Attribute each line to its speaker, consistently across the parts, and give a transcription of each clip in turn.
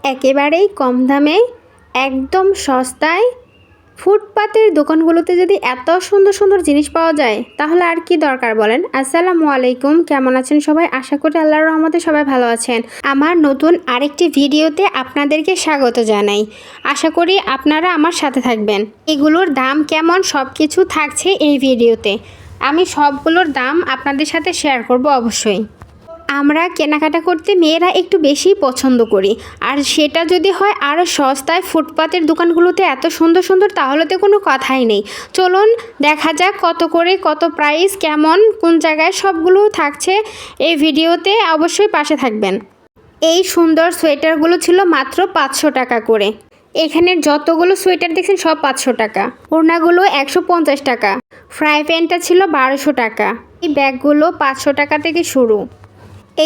Speaker 1: একেবারেই কম দামে একদম সস্তায় ফুটপাতের দোকানগুলোতে যদি এত সুন্দর সুন্দর জিনিস পাওয়া যায় তাহলে আর কি দরকার বলেন। আসসালামু আলাইকুম, কেমন আছেন সবাই? আশা করি আল্লাহর রহমতে সবাই ভালো আছেন। আমার নতুন আরেকটি ভিডিওতে আপনাদেরকে স্বাগত জানাই। আশা করি আপনারা আমার সাথে থাকবেন। এগুলোর দাম কেমন সব কিছু থাকছে এই ভিডিওতে। আমি সবগুলোর দাম আপনাদের সাথে শেয়ার করব অবশ্যই। আমরা কেনাকাটা করতে মেয়েরা একটু বেশি পছন্দ করি, আর সেটা যদি হয় আরও সস্তায় ফুটপাতের দোকানগুলোতে এত সুন্দর সুন্দর, তাহলে তো কোনো কথাই নেই। চলুন দেখা যাক কত করে, কত প্রাইস, কেমন, কোন জায়গায়, সবগুলো থাকছে এই ভিডিওতে। অবশ্যই পাশে থাকবেন। এই সুন্দর সোয়েটারগুলো ছিল মাত্র 500 টাকা করে। এখানের যতগুলো সোয়েটার দেখছেন সব 500 টাকা। ওড়নাগুলো 150 টাকা। ফ্রাই প্যানটা ছিল 1200 টাকা। এই ব্যাগগুলো 500 টাকা থেকে শুরু।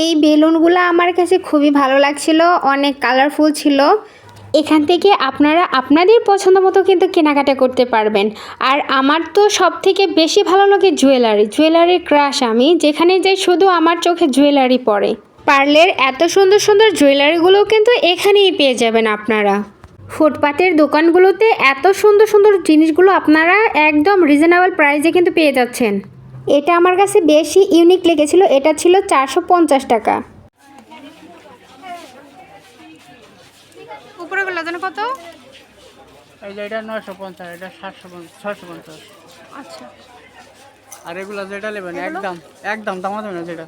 Speaker 1: এই বেলুনগুলো আমার কাছে খুবই ভালো লাগছিল, অনেক কালারফুল ছিল। এখান থেকে আপনারা আপনাদের পছন্দ মতো কিন্তু কেনাকাটা করতে পারবেন। আর আমার তো সব থেকে বেশি ভালো লাগে জুয়েলারির ক্রাশ। আমি যেখানে যাই শুধু আমার চোখে জুয়েলারি পড়ে। পার্লের এত সুন্দর সুন্দর জুয়েলারিগুলো কিন্তু এখানেই পেয়ে যাবেন আপনারা। ফুটপাতের দোকানগুলোতে এত সুন্দর সুন্দর জিনিসগুলো আপনারা একদম রিজনেবল প্রাইসে কিন্তু পেয়ে যাচ্ছেন। এটা আমার কাছে বেশি ইউনিক লেগেছিল। এটা ছিল 450 টাকা। উপরেগুলো জানো কত?
Speaker 2: এই যে এটা 950, এটা 750, 650।
Speaker 1: আচ্ছা,
Speaker 2: আর এগুলো যেটা নেবেন একদম দাম হবে না, যেটা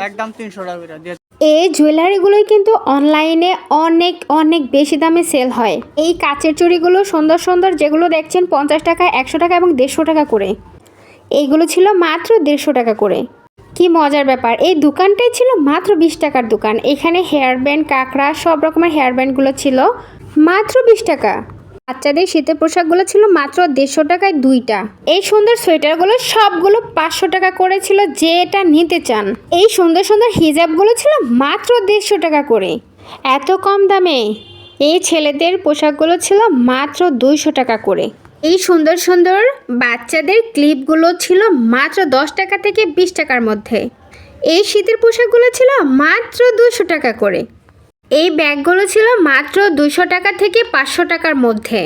Speaker 2: একদম 300 টাকা করে দিয়ে।
Speaker 1: এই জুয়েলারিগুলোই কিন্তু অনলাইনে অনেক অনেক বেশি দামে সেল হয়। এই কাচের চুড়িগুলো সুন্দর সুন্দর যেগুলো দেখছেন 50 টাকা, 100 টাকা এবং 150 টাকা করে। এইগুলো ছিল মাত্র 150 টাকা করে। কি মজার ব্যাপার, এই দোকানটাই ছিল মাত্র 20 টাকার দোকান। এখানে হেয়ার ব্যান্ড, কাঁকড়া, সব রকমের হেয়ার ব্যান্ডগুলো ছিল মাত্র 20 টাকা। বাচ্চাদের শীতের পোশাকগুলো ছিল মাত্র 150 টাকায় 2টা। এই সুন্দর সোয়েটারগুলো সবগুলো 500 টাকা করে ছিল, যে এটা নিতে চান। এই সুন্দর সুন্দর হিজাবগুলো ছিল মাত্র 150 টাকা করে। এত কম দামে এই ছেলেদের পোশাকগুলো ছিল মাত্র 200 টাকা করে। এই সুন্দর সুন্দর বাচ্চাদের ক্লিপগুলো ছিল মাত্র 10 টাকা থেকে 20 টাকার মধ্যে। এই শীতের পোশাকগুলো ছিল মাত্র 200 টাকা করে। এই ব্যাগগুলো ছিল মাত্র 200 টাকা থেকে 500 টাকার মধ্যে।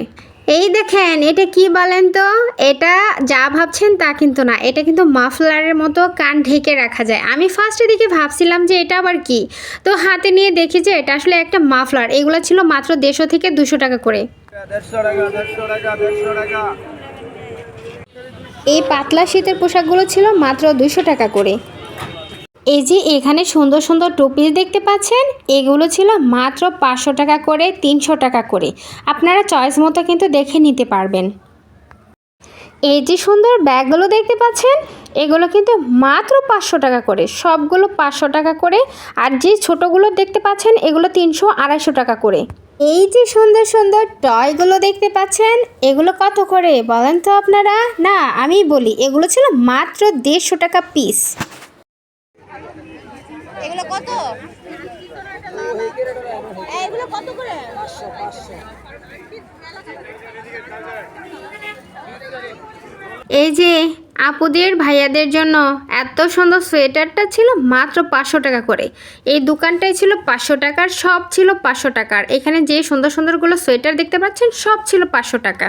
Speaker 1: এই দেখেন, এটা কি বলেন তো? এটা যা ভাবছেন তা কিন্তু না, এটা কিন্তু মাফলারের মতো কান ঢেকে রাখা যায়। আমি ফার্স্টে দিকে ভাবছিলাম যে এটা আবার কি, তো হাতে নিয়ে দেখি যে এটা আসলে একটা মাফলার। এগুলো ছিল মাত্র 150 থেকে 200 টাকা করে। এই পাতলা শীতের পোশাকগুলো ছিল মাত্র 200 টাকা করে। এই যে এখানে সুন্দর সুন্দর টুপি দেখতে পাচ্ছেন, এগুলো ছিল মাত্র 500 টাকা করে, 300 টাকা করে। আপনারা চয়েস মতো কিন্তু দেখে নিতে পারবেন। এই যে সুন্দর ব্যাগগুলো দেখতে পাচ্ছেন, এগুলো কিন্তু মাত্র 500 টাকা করে, সবগুলো 500 টাকা করে। আর যে ছোটোগুলো দেখতে পাচ্ছেন এগুলো 300, 250 টাকা করে। এই যে সুন্দর সুন্দর টয়গুলো দেখতে পাচ্ছেন, এগুলো কত করে বলেন তো আপনারা? না, আমি বলি, এগুলো ছিল মাত্র 150 টাকা পিস।
Speaker 3: এগুলো কত? এগুলো কত করে? 500।
Speaker 1: এই যে আপুদের ভাইয়াদের জন্য এত সুন্দর সোয়েটারটা ছিল মাত্র 500 টাকা করে। এই দোকানটাই ছিল 500 টাকার, সব ছিল 500 টাকার। এখানে যে সুন্দর সুন্দরগুলো সোয়েটার দেখতে পাচ্ছেন সব ছিল 500 টাকা।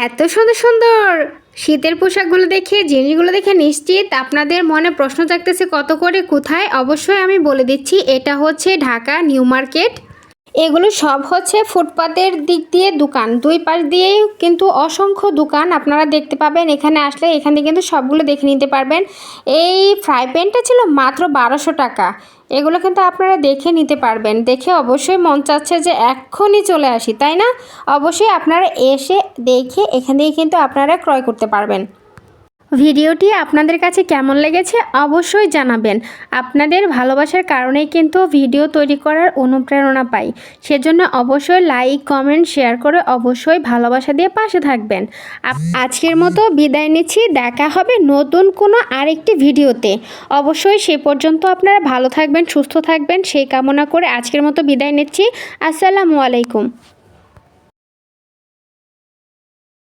Speaker 1: এত সুন্দর সুন্দর শীতের পোশাকগুলো দেখে, জিনিসগুলো দেখে নিশ্চিত আপনাদের মনে প্রশ্ন জাগতেছে কত করে, কোথায়? অবশ্যই আমি বলে দিচ্ছি, এটা হচ্ছে ঢাকা নিউ মার্কেট। এগুলো সব হচ্ছে ফুটপাতের দিক দিয়ে দোকান, দুই পাশ দিয়েই কিন্তু অসংখ্য দোকান আপনারা দেখতে পাবেন। এখানে আসলে এখান থেকে কিন্তু সবগুলো দেখে নিতে পারবেন। এই ফ্রাই প্যানটা ছিল মাত্র 1200 টাকা। এগুলো কিন্তু আপনারা দেখে নিতে পারবেন। দেখে অবশ্যই মন চাচ্ছে যে এক্ষুনি চলে আসি, তাই না? অবশ্যই আপনারা এসে দেখে এখান থেকে কিন্তু আপনারা ক্রয় করতে পারবেন। ভিডিওটি আপনাদের কাছে কেমন লেগেছে অবশ্যই জানাবেন। আপনাদের ভালোবাসার কারণেই কিন্তু ভিডিও তৈরি করার অনুপ্রেরণা পাই। সেজন্য অবশ্যই লাইক, কমেন্ট, শেয়ার করে অবশ্যই ভালোবাসা দিয়ে পাশে থাকবেন। আজকের মতো বিদায় নিচ্ছি। দেখা হবে নতুন কোনো আরেকটি ভিডিওতে। অবশ্যই সে পর্যন্ত আপনারা ভালো থাকবেন, সুস্থ থাকবেন, সেই কামনা করে আজকের মতো বিদায় নিচ্ছি। আসসালামু আলাইকুম।